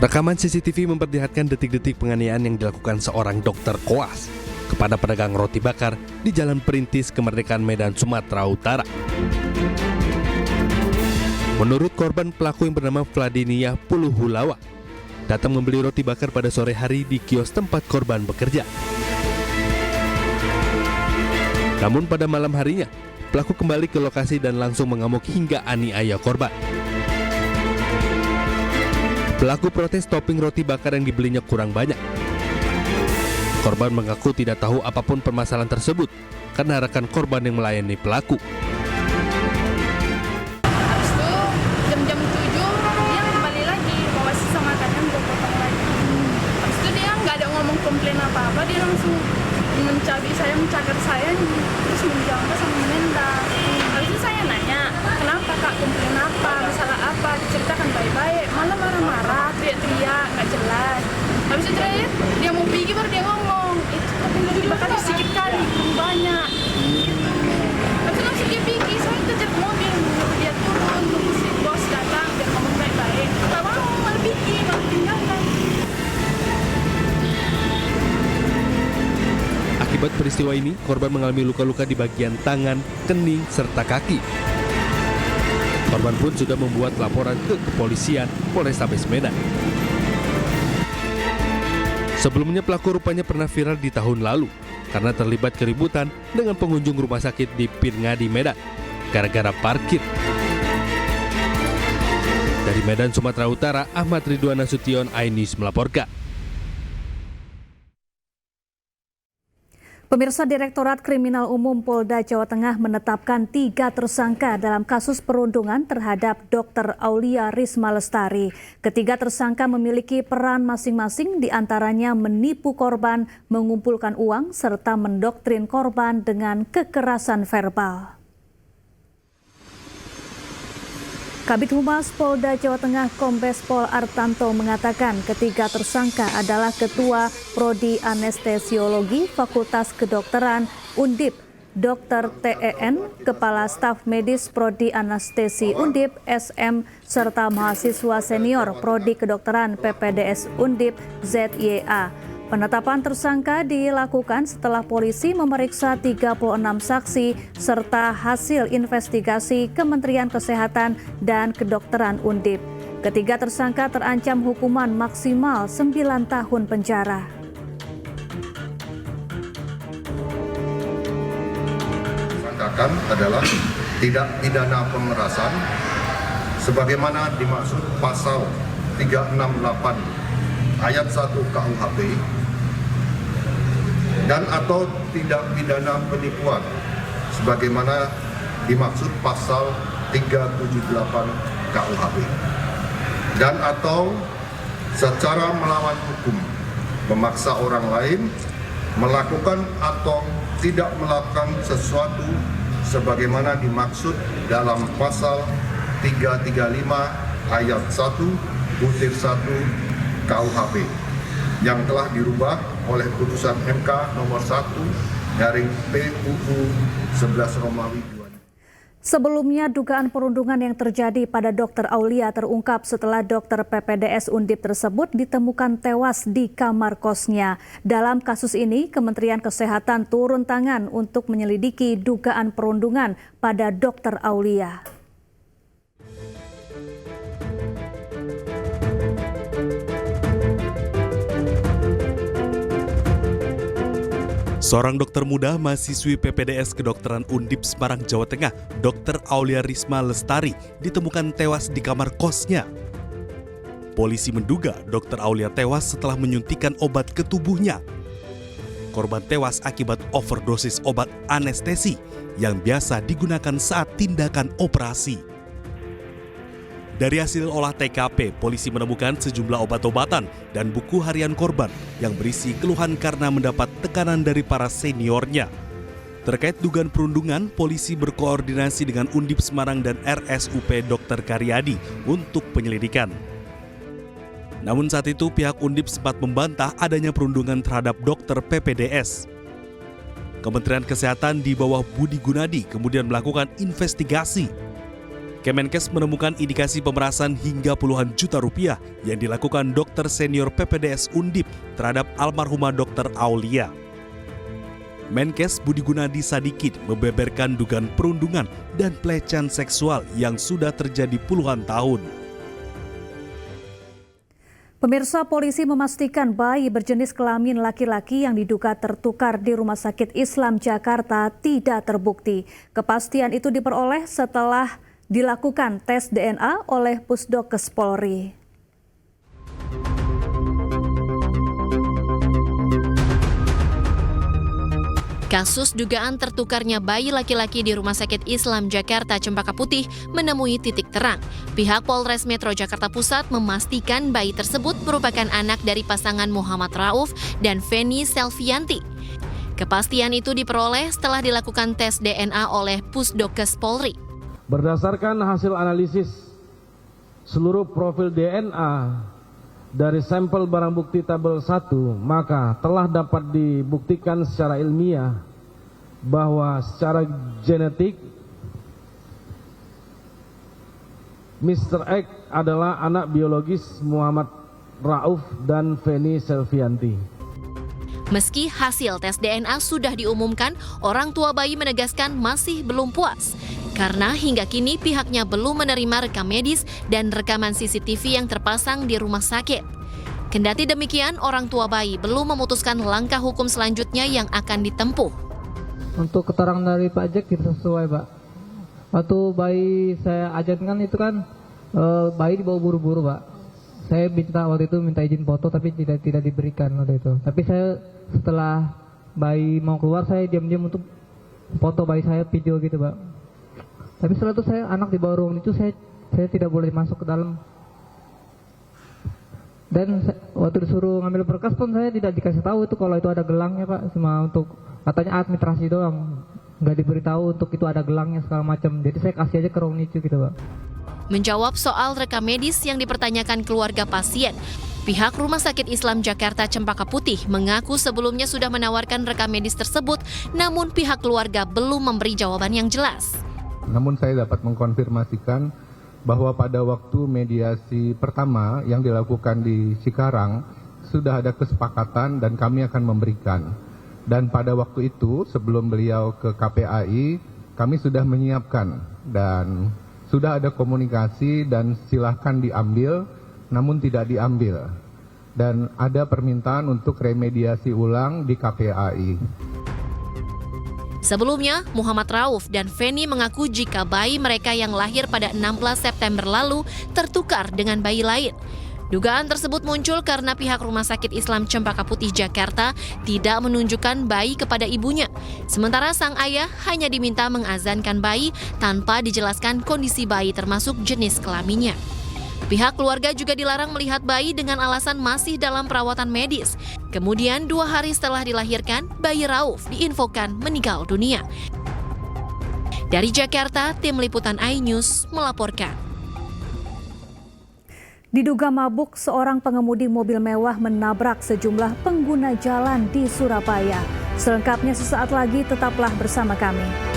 Rekaman CCTV memperlihatkan detik-detik penganiayaan yang dilakukan seorang dokter koas kepada pedagang roti bakar di Jalan Perintis Kemerdekaan Medan, Sumatera Utara. Menurut korban, pelaku yang bernama Vladiniah Puluhulawa datang membeli roti bakar pada sore hari di kios tempat korban bekerja. Namun pada malam harinya, pelaku kembali ke lokasi dan langsung mengamuk hingga aniaya korban. Pelaku protes topping roti bakar yang dibelinya kurang banyak. Korban mengaku tidak tahu apapun permasalahan tersebut karena rekan korban yang melayani pelaku. Habis itu jam-jam 7 dia kembali lagi bawa sisa makanan gue potong lagi. Habis itu dia nggak ada ngomong komplain apa-apa, dia langsung mencabi saya, mencagar saya, terus menjambak sama menendang. Habis itu saya nanya, kenapa kak, komplain apa, masalah apa, diceritakan baik-baik, malah marah-marah, teriak-teriak, nggak jelas. Habis itu terakhir dia mau pergi baru dia ngomong, itu tapi dibakar sedikit kali, belum banyak. Habis itu langsung dia pergi, saya kejar ke mobil, dia turun, tunggu si bos datang, dia ngomong baik-baik. Nggak mau, malah pergi, malah tinggalkan. Akibat peristiwa ini, korban mengalami luka-luka di bagian tangan, kening, serta kaki. Korban pun sudah membuat laporan ke kepolisian Polrestabes Medan. Sebelumnya pelaku rupanya pernah viral di tahun lalu karena terlibat keributan dengan pengunjung rumah sakit di Pirngadi, Medan, gara-gara parkir. Dari Medan, Sumatera Utara, Ahmad Ridwan Nasution, iNews melaporkan. Pemirsa, Direktorat Kriminal Umum Polda Jawa Tengah menetapkan 3 tersangka dalam kasus perundungan terhadap Dr. Aulia Risma Lestari. Ketiga tersangka memiliki peran masing-masing, diantaranya menipu korban, mengumpulkan uang, serta mendoktrin korban dengan kekerasan verbal. Kabid Humas Polda Jawa Tengah Kombes Pol Artanto mengatakan ketiga tersangka adalah Ketua Prodi Anestesiologi Fakultas Kedokteran Undip, Dr. TEN, Kepala Staf Medis Prodi Anestesi Undip SM, serta mahasiswa senior Prodi Kedokteran PPDS Undip ZYA. Penetapan tersangka dilakukan setelah polisi memeriksa 36 saksi serta hasil investigasi Kementerian Kesehatan dan Kedokteran Undip. Ketiga tersangka terancam hukuman maksimal 9 tahun penjara. Disangkakan adalah tindak pidana pemerasan sebagaimana dimaksud pasal 368 ayat 1 KUHP dan atau tindak pidana penipuan sebagaimana dimaksud pasal 378 KUHP dan atau secara melawan hukum memaksa orang lain melakukan atau tidak melakukan sesuatu sebagaimana dimaksud dalam pasal 335 ayat 1 butir 1 KUHP yang telah dirubah oleh putusan MK nomor 1/PUU 11 Romawi 2. Sebelumnya, dugaan perundungan yang terjadi pada Dr. Aulia terungkap setelah dokter PPDS Undip tersebut ditemukan tewas di kamar kosnya. Dalam kasus ini, Kementerian Kesehatan turun tangan untuk menyelidiki dugaan perundungan pada Dr. Aulia. Seorang dokter muda mahasiswi PPDS Kedokteran Undip Semarang, Jawa Tengah, Dr. Aulia Risma Lestari, ditemukan tewas di kamar kosnya. Polisi menduga Dr. Aulia tewas setelah menyuntikkan obat ke tubuhnya. Korban tewas akibat overdosis obat anestesi yang biasa digunakan saat tindakan operasi. Dari hasil olah TKP, polisi menemukan sejumlah obat-obatan dan buku harian korban yang berisi keluhan karena mendapat tekanan dari para seniornya. Terkait dugaan perundungan, polisi berkoordinasi dengan Undip Semarang dan RSUP Dr. Karyadi untuk penyelidikan. Namun saat itu pihak Undip sempat membantah adanya perundungan terhadap dokter PPDS. Kementerian Kesehatan di bawah Budi Gunadi kemudian melakukan investigasi. Kemenkes menemukan indikasi pemerasan hingga puluhan juta rupiah yang dilakukan dokter senior PPDS Undip terhadap almarhumah Dr. Aulia. Menkes Budi Gunadi Sadikin membeberkan dugaan perundungan dan pelecehan seksual yang sudah terjadi puluhan tahun. Pemirsa, polisi memastikan bayi berjenis kelamin laki-laki yang diduga tertukar di Rumah Sakit Islam Jakarta tidak terbukti. Kepastian itu diperoleh setelah dilakukan tes DNA oleh Pusdokes Polri. Kasus dugaan tertukarnya bayi laki-laki di Rumah Sakit Islam Jakarta Cempaka Putih menemui titik terang. Pihak Polres Metro Jakarta Pusat memastikan bayi tersebut merupakan anak dari pasangan Muhammad Rauf dan Feni Selvianti. Kepastian itu diperoleh setelah dilakukan tes DNA oleh Pusdokes Polri. Berdasarkan hasil analisis seluruh profil DNA dari sampel barang bukti tabel 1, maka telah dapat dibuktikan secara ilmiah bahwa secara genetik Mr. X adalah anak biologis Muhammad Rauf dan Feni Selvianti. Meski hasil tes DNA sudah diumumkan, orang tua bayi menegaskan masih belum puas. Karena hingga kini pihaknya belum menerima rekam medis dan rekaman CCTV yang terpasang di rumah sakit. Kendati demikian, orang tua bayi belum memutuskan langkah hukum selanjutnya yang akan ditempuh. Untuk keterangan dari Pak Jack tidak sesuai, Pak. Waktu bayi saya ajankan itu kan bayi dibawa buru-buru, Pak. Saya waktu itu minta izin foto tapi tidak diberikan waktu itu. Tapi saya setelah bayi mau keluar saya diam-diam untuk foto bayi saya, video gitu, Pak. Tapi setelah itu saya anak di bawah ruang itu saya tidak boleh masuk ke dalam. Dan waktu disuruh ngambil berkas pun saya tidak dikasih tahu itu kalau itu ada gelangnya, Pak. Cuma untuk katanya administrasi doang, nggak diberitahu untuk itu ada gelangnya segala macam. Jadi saya kasih aja ke ruang itu gitu, Pak. Menjawab soal rekam medis yang dipertanyakan keluarga pasien, pihak Rumah Sakit Islam Jakarta Cempaka Putih mengaku sebelumnya sudah menawarkan rekam medis tersebut, namun pihak keluarga belum memberi jawaban yang jelas. Namun saya dapat mengkonfirmasikan bahwa pada waktu mediasi pertama yang dilakukan di Cikarang sudah ada kesepakatan dan kami akan memberikan. Dan pada waktu itu sebelum beliau ke KPAI kami sudah menyiapkan dan sudah ada komunikasi dan silahkan diambil namun tidak diambil. Dan ada permintaan untuk remediasi ulang di KPAI. Sebelumnya, Muhammad Rauf dan Feni mengaku jika bayi mereka yang lahir pada 16 September lalu tertukar dengan bayi lain. Dugaan tersebut muncul karena pihak Rumah Sakit Islam Cempaka Putih Jakarta tidak menunjukkan bayi kepada ibunya. Sementara sang ayah hanya diminta mengazankan bayi tanpa dijelaskan kondisi bayi termasuk jenis kelaminnya. Pihak keluarga juga dilarang melihat bayi dengan alasan masih dalam perawatan medis. Kemudian 2 hari setelah dilahirkan, bayi Rauf diinfokan meninggal dunia. Dari Jakarta, tim liputan iNews melaporkan. Diduga mabuk, seorang pengemudi mobil mewah menabrak sejumlah pengguna jalan di Surabaya. Selengkapnya sesaat lagi, tetaplah bersama kami.